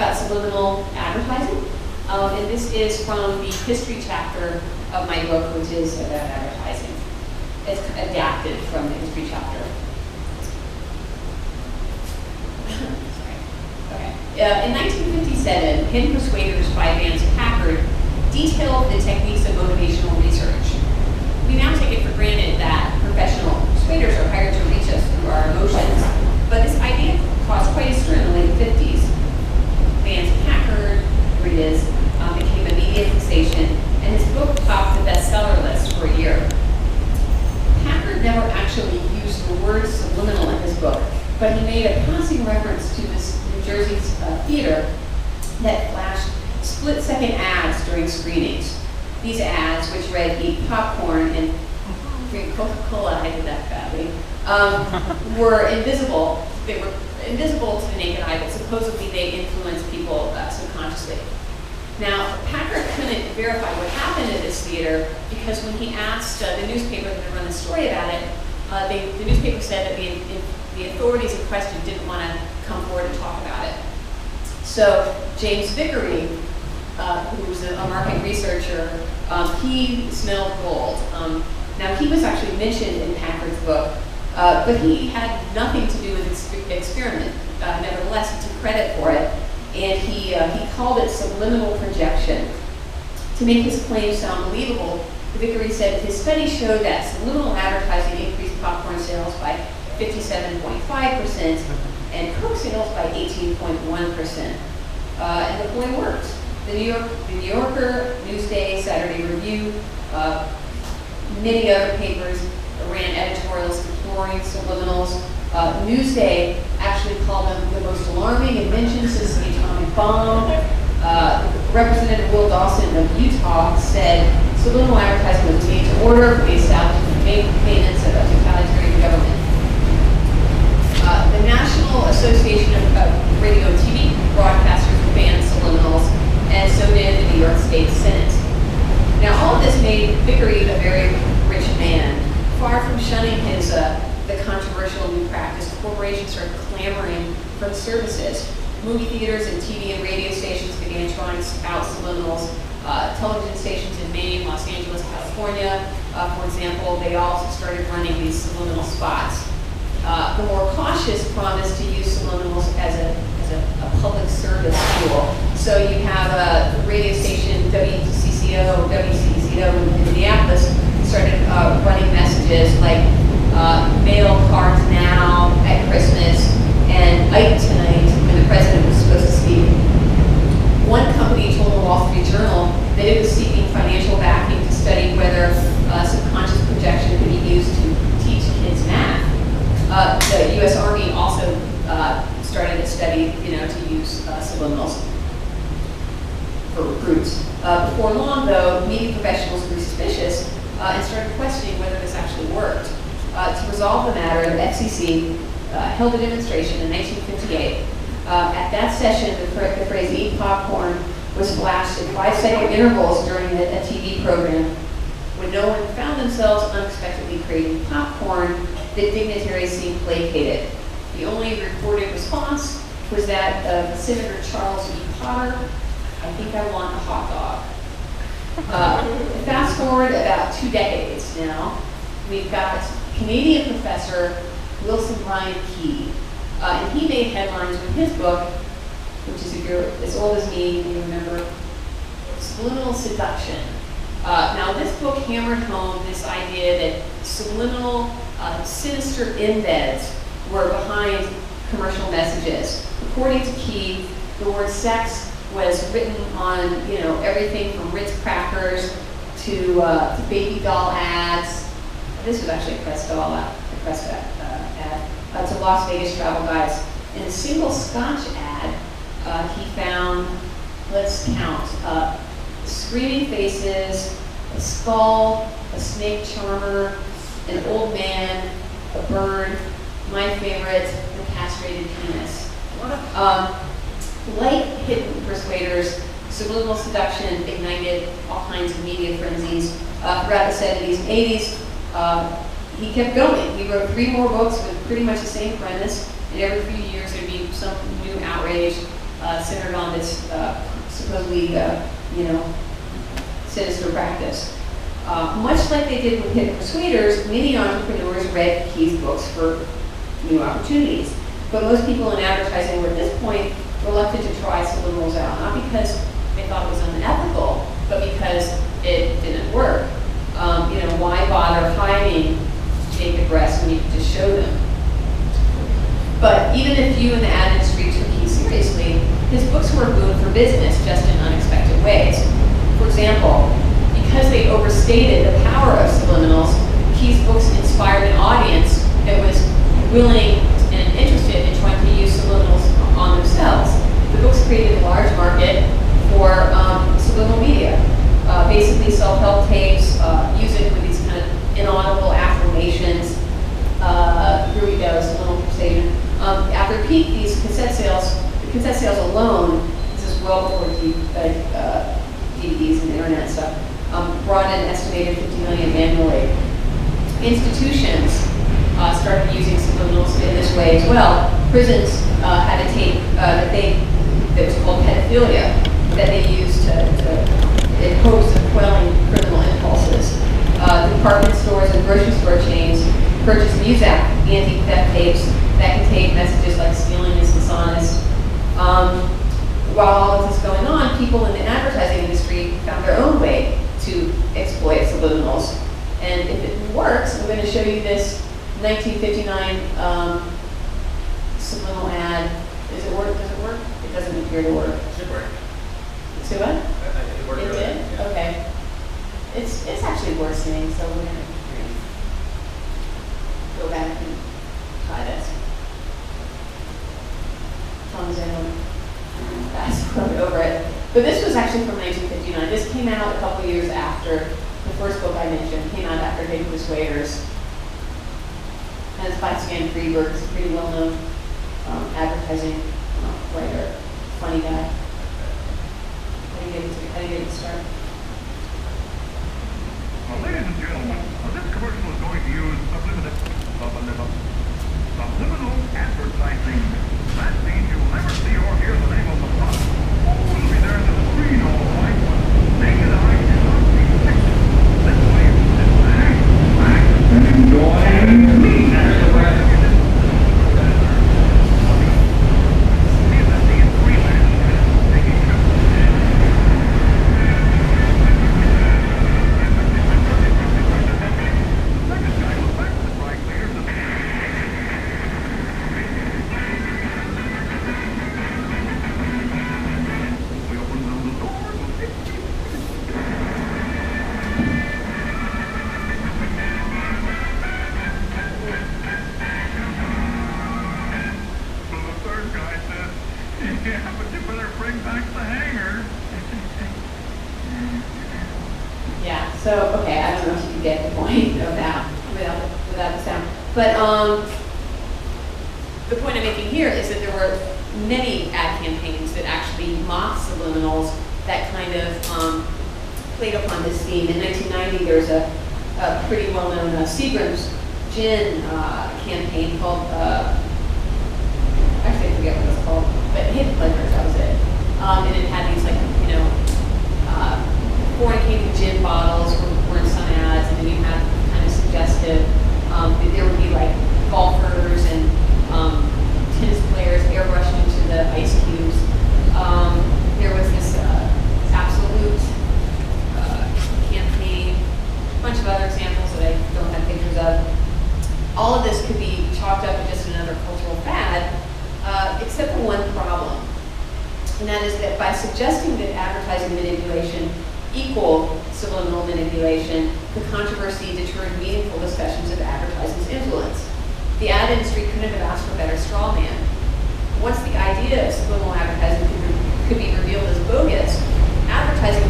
about subliminal advertising. And this is from the history chapter of my book, which is about advertising. It's adapted from the history chapter. In 1957, Pin Persuaders by Vance Packard detailed the techniques of motivational research. We now take it for granted that professional persuaders are hired to reach us through our emotions, but this idea caused quite a stir in the late 50s. Vance Packard, here he is, became a media sensation, and his book topped the bestseller list for a year. Packard never actually used the word subliminal in his book, but he made a passing reference to this New Jersey theater that flashed split-second ads during screenings. These ads, which read "Eat popcorn" and "Drink Coca-Cola," I did that badly, were invisible. They were invisible to the naked eye, but supposedly they influenced people subconsciously. Now, Packard couldn't verify what happened at this theater because when he asked the newspaper that run the story about it, the newspaper said that the authorities in question didn't want to come forward and talk about it. So James Vickery, who's a market researcher, he smelled gold. Now, he was actually mentioned in Packard's book, but he had nothing to do with this experiment. Nevertheless, he took credit for it, and he called it subliminal projection. To make his claim sound believable, Vickery said his study showed that subliminal advertising increased popcorn sales by 57.5% and Coke sales by 18.1%. And the point worked. The New Yorker, Newsday, Saturday Review, many other papers ran editorials deploring subliminals. Newsday actually called them the most alarming invention since the atomic bomb. Representative Will Dawson of Utah said subliminal advertising was made to order for the establishment and maintenance of a totalitarian government. The National Association of Radio and TV Broadcasters banned subliminals, and so did the New York State Senate. Now, all of this made Vickery a very rich man. Far from shunning the controversial new practice, corporations started clamoring for the services. Movie theaters and TV and radio stations began trying out subliminals. Television stations in Maine, Los Angeles, California, for example, they also started running these subliminal spots. The more cautious promised to use subliminals as a public service tool. So you have a radio station, WCCO in Minneapolis, started running messages like mail cards now at Christmas and Ike tonight when the president was supposed to speak. One company told the Wall Street Journal that it was seeking financial backing to study whether subconscious projection could be used to teach kids math. The U.S. Army also started a study, to use subliminals for recruits. Before long, though, media professionals grew suspicious and started questioning whether this actually worked. To resolve the matter, the FCC held a demonstration in 1958. At that session, the phrase "eat popcorn" was flashed in 5-second intervals during a TV program. When no one found themselves unexpectedly craving popcorn, the dignitaries seemed placated. The only reported response was that of Senator Charles E. Potter, "I think I want a hot dog." Fast forward about 2 decades now, we've got Canadian professor Wilson Ryan Key. And he made headlines with his book, which is, if you're as old as me, you remember, Subliminal Seduction. Now, this book hammered home this idea that subliminal, sinister embeds were behind commercial messages. According to Key, the word sex was written on, everything from Ritz crackers to baby doll ads. This was actually a press doll ad. To Las Vegas travel guides. In a single Scotch ad, he found, let's count, screaming faces, a skull, a snake charmer, an old man, a bird, my favorite, the castrated penis. Like hidden persuaders, subliminal seduction ignited all kinds of media frenzies throughout the 70s and 80s. He kept going. He wrote 3 more books with pretty much the same premise, and every few years there'd be some new outrage. centered on this supposedly, sinister practice. Much like they did with Hidden Persuaders, many entrepreneurs read Key's books for new opportunities. But most people in advertising were at this point reluctant to try subliminals out, not because they thought it was unethical, but because it didn't work. Why bother hiding naked breasts when you can just show them? But even if you in the ad industry took Key seriously, his books were a boon for business, just in unexpected ways. For example, because they overstated the power of subliminals, Key's books inspired an audience that was willing and interested in trying to use subliminals on themselves. The books created a large market for subliminal media. Basically self-help tapes, music with these kind of inaudible affirmations. Here we go, subliminal persuasion. After peak, these cassette sales alone, this is well before DVDs and internet stuff, brought in an estimated 50 million annually. Institutions started using subliminals in this way as well. Prisons had a tape that was called pedophilia that they used in hopes of quelling criminal impulses. Department stores and grocery store chains purchased Muzak anti-theft tapes that contained messages like stealing is dishonest. While all of this is going on, people in the advertising industry found their own way to exploit subliminals. And if it works, I'm going to show you this 1959 subliminal ad. Does it work? Does it work? It doesn't appear to work. It should work. See what? I think it worked. It really. did? Yeah. Okay. It's actually worsening, so we're going to go back and try this. As long as I don't fast forward over it. But this was actually from 1959. This came out a couple years after the first book I mentioned, came out after Hidden Persuaders. And it's by Stan Freberg. He's a pretty well-known advertising writer, funny guy. How do you get it started? Ladies and gentlemen, this commercial is going to use subliminal advertising. That means you'll never see or hear the name of the product. Oh, it'll be there on the screen all right, but naked eye cannot detect it. This way you can sit back, and enjoy me as the rest. See that the freelance taking yeah, but you better bring back the hanger. Yeah, so, okay, I don't know if you can get the point of that without the sound. But the point I'm making here is that there were many ad campaigns that actually mocked subliminals that kind of played upon this theme. In 1990, there was a pretty well-known Seagram's gin campaign called, actually I forget what it was called, but Hidden Pleasures, that was it. And it had these fornicating gin bottles were in some ads, and then you had kind of suggestive, there would be like golfers and tennis players airbrushed into the ice cubes. There was this absolute campaign, a bunch of other examples that I don't have pictures of. All of this could be chalked up to just another cultural fad, except for one problem. And that is that by suggesting that advertising manipulation equal subliminal manipulation, the controversy deterred meaningful discussions of advertising's influence. The ad industry couldn't have asked for a better straw man. Once the idea of subliminal advertising could be revealed as bogus, advertising